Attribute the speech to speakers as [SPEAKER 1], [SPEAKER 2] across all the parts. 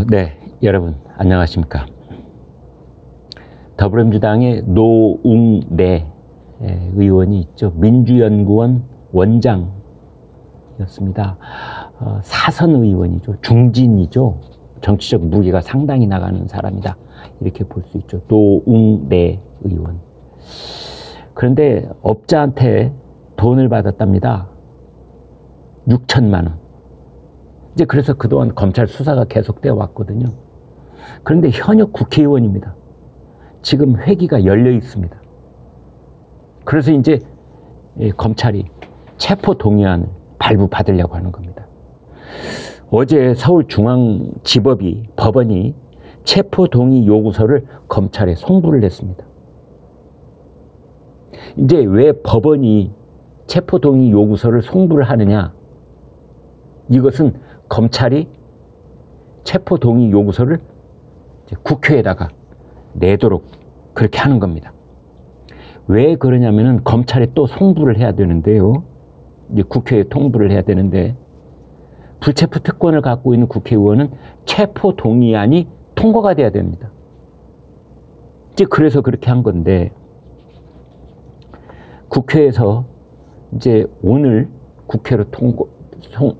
[SPEAKER 1] 네, 여러분 안녕하십니까. 더불어민주당의 노웅래 의원이 있죠. 민주연구원 원장이었습니다. 사선 의원이죠. 중진이죠. 정치적 무게가 상당히 나가는 사람이다. 이렇게 볼 수 있죠. 노웅래 의원. 그런데 업자한테 돈을 받았답니다. 6천만 원. 이제 그래서 그동안 검찰 수사가 계속되어 왔거든요. 그런데 현역 국회의원입니다. 지금 회기가 열려 있습니다. 그래서 이제 검찰이 체포동의안을 발부받으려고 하는 겁니다. 어제 서울중앙지법이 법원이 체포동의 요구서를 검찰에 송부를 했습니다. 이제 왜 법원이 체포동의 요구서를 송부를 하느냐? 이것은 검찰이 체포동의 요구서를 국회에다가 내도록 그렇게 하는 겁니다. 왜 그러냐면은 검찰에 또 송부를 해야 되는데요. 이제 국회에 통보를 해야 되는데 불체포 특권을 갖고 있는 국회의원은 체포동의안이 통과가 돼야 됩니다. 이제 그래서 그렇게 한 건데 국회에서 이제 오늘 국회로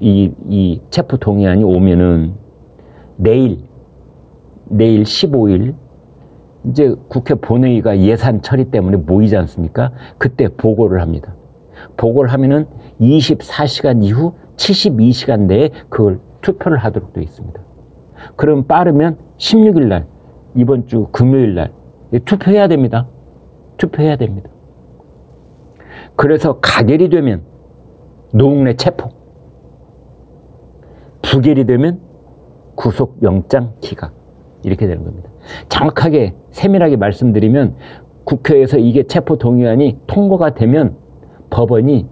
[SPEAKER 1] 이 체포동의안이 오면은 내일 15일 이제 국회 본회의가 예산 처리 때문에 모이지 않습니까? 그때 보고를 합니다. 보고를 하면은 24시간 이후 72시간 내에 그걸 투표를 하도록 되어 있습니다. 그럼 빠르면 16일 날, 이번 주 금요일 날 투표해야 됩니다. 투표해야 됩니다. 그래서 가결이 되면 노웅래 체포, 부결이 되면 구속영장 기각, 이렇게 되는 겁니다. 정확하게 세밀하게 말씀드리면 국회에서 이게 체포동의안이 통과가 되면 법원이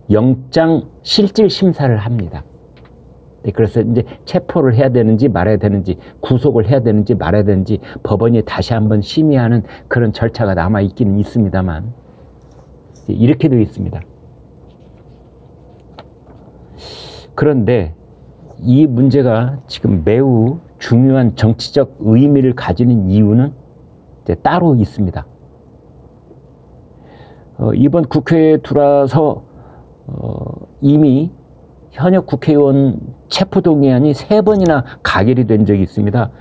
[SPEAKER 1] 영장 실질 심사를 합니다. 네, 그래서 이제 체포를 해야 되는지 말아야 되는지, 구속을 해야 되는지 말아야 되는지 법원이 다시 한번 심의하는 그런 절차가 남아 있기는 있습니다만 이렇게 되어 있습니다. 그런데 이 문제가 지금 매우 중요한 정치적 의미를 가지는 이유는 이제 따로 있습니다. 이번 국회에 들어와서 이미 현역 국회의원 체포동의안이 3번이나 가결이 된 적이 있습니다.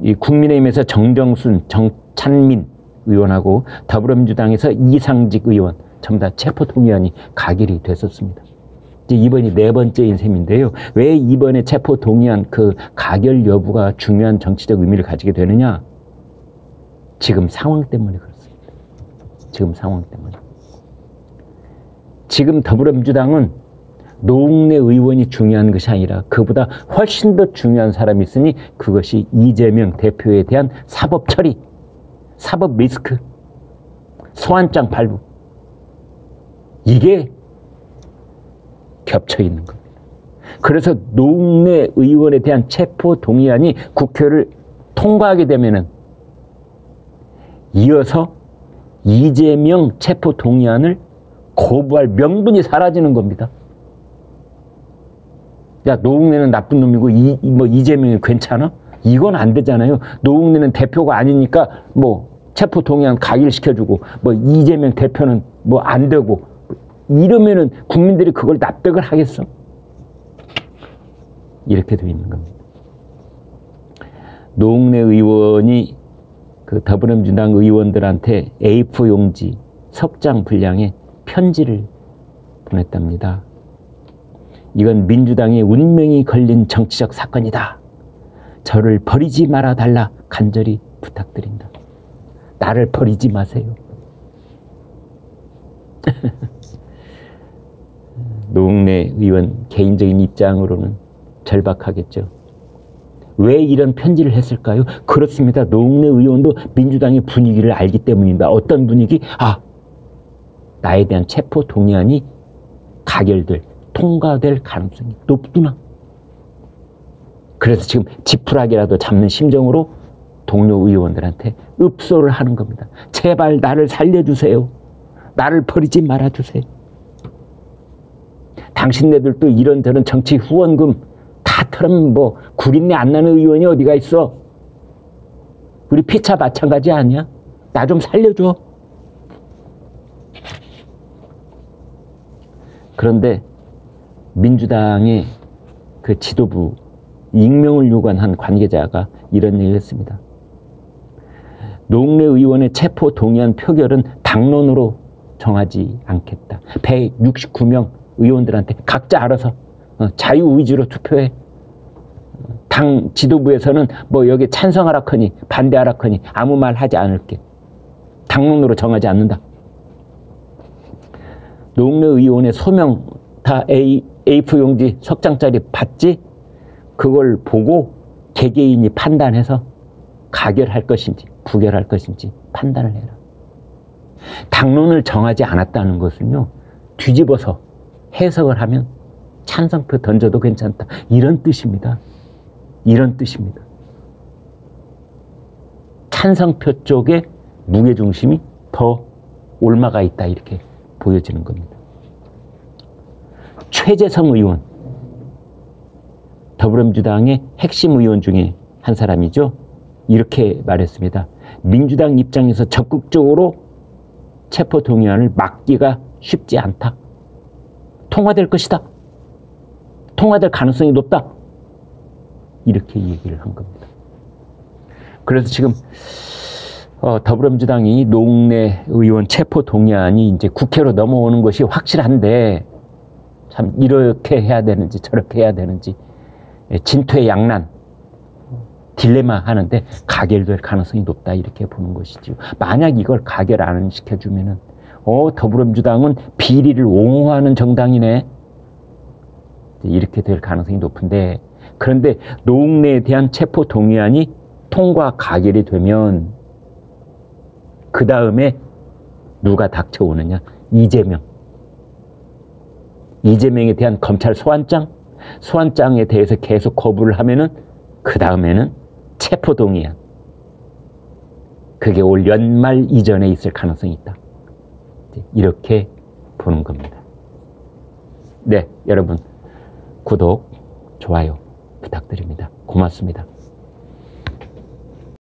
[SPEAKER 1] 이 국민의힘에서 정정순, 정찬민 의원하고 더불어민주당에서 이상직 의원 전부 다 체포동의안이 가결이 됐었습니다. 이제 이번이 4번째인 셈인데요. 왜 이번에 체포동의안 그 가결 여부가 중요한 정치적 의미를 가지게 되느냐? 지금 상황 때문에 그렇습니다. 지금 상황 때문에. 지금 더불어민주당은 노웅래 의원이 중요한 것이 아니라 그보다 훨씬 더 중요한 사람이 있으니 그것이 이재명 대표에 대한 사법 처리, 사법 리스크, 소환장 발부. 이게 겹쳐 있는 겁니다. 그래서 노웅래 의원에 대한 체포동의안이 국회를 통과하게 되면은 이어서 이재명 체포동의안을 거부할 명분이 사라지는 겁니다. 야, 노웅래는 나쁜 놈이고 이재명이 괜찮아? 이건 안 되잖아요. 노웅래는 대표가 아니니까 체포동의안 가결시켜주고 이재명 대표는 안 되고 이러면은 국민들이 그걸 납득을 하겠어? 이렇게 되어 있는 겁니다. 노웅래 의원이 그 더불어민주당 의원들한테 A4 용지 석장 분량의 편지를 보냈답니다. 이건 민주당의 운명이 걸린 정치적 사건이다. 저를 버리지 말아달라 간절히 부탁드린다. 나를 버리지 마세요. 노웅래 의원 개인적인 입장으로는 절박하겠죠. 왜 이런 편지를 했을까요? 그렇습니다. 노웅래 의원도 민주당의 분위기를 알기 때문입니다. 어떤 분위기? 나에 대한 체포동의안이 가결될, 통과될 가능성이 높구나. 그래서 지금 지푸라기라도 잡는 심정으로 동료 의원들한테 읍소를 하는 겁니다. 제발 나를 살려주세요. 나를 버리지 말아주세요. 당신네들도 이런저런 정치 후원금 다 나처럼 뭐 구린내 안 나는 의원이 어디가 있어? 우리 피차 마찬가지 아니야? 나 좀 살려줘. 그런데 민주당의 그 지도부 익명을 요구한 관계자가 이런 얘기를 했습니다. 노웅래 의원의 체포 동의안 표결은 당론으로 정하지 않겠다. 169명 의원들한테 각자 알아서 자유의지로 투표해. 당 지도부에서는 뭐 여기 찬성하라커니 반대하라커니 아무 말 하지 않을게. 당론으로 정하지 않는다. 노웅래 의원의 소명 다 A4용지 석 장짜리 봤지? 그걸 보고 개개인이 판단해서 가결할 것인지 부결할 것인지 판단을 해라. 당론을 정하지 않았다는 것은요, 뒤집어서 해석을 하면 찬성표 던져도 괜찮다. 이런 뜻입니다. 이런 뜻입니다. 찬성표 쪽에 무게중심이 더 올라가 있다. 이렇게 보여지는 겁니다. 최재성 의원, 더불어민주당의 핵심 의원 중에 한 사람이죠. 이렇게 말했습니다. 민주당 입장에서 적극적으로 체포동의안을 막기가 쉽지 않다. 통과될 것이다. 통과될 가능성이 높다. 이렇게 얘기를 한 겁니다. 그래서 지금 더불어민주당이 노웅래 의원 체포동의안이 이제 국회로 넘어오는 것이 확실한데 참 이렇게 해야 되는지 저렇게 해야 되는지 진퇴양난 딜레마 하는데 가결될 가능성이 높다 이렇게 보는 것이죠. 만약 이걸 가결 안 시켜주면은 더불어민주당은 비리를 옹호하는 정당이네 이렇게 될 가능성이 높은데, 그런데 노웅래에 대한 체포 동의안이 통과 가결이 되면 그 다음에 누가 닥쳐오느냐? 이재명에 대한 검찰 소환장에 대해서 계속 거부를 하면은 그 다음에는 체포동의안. 그게 올 연말 이전에 있을 가능성이 있다. 이렇게 보는 겁니다. 네, 여러분 구독, 좋아요 부탁드립니다. 고맙습니다.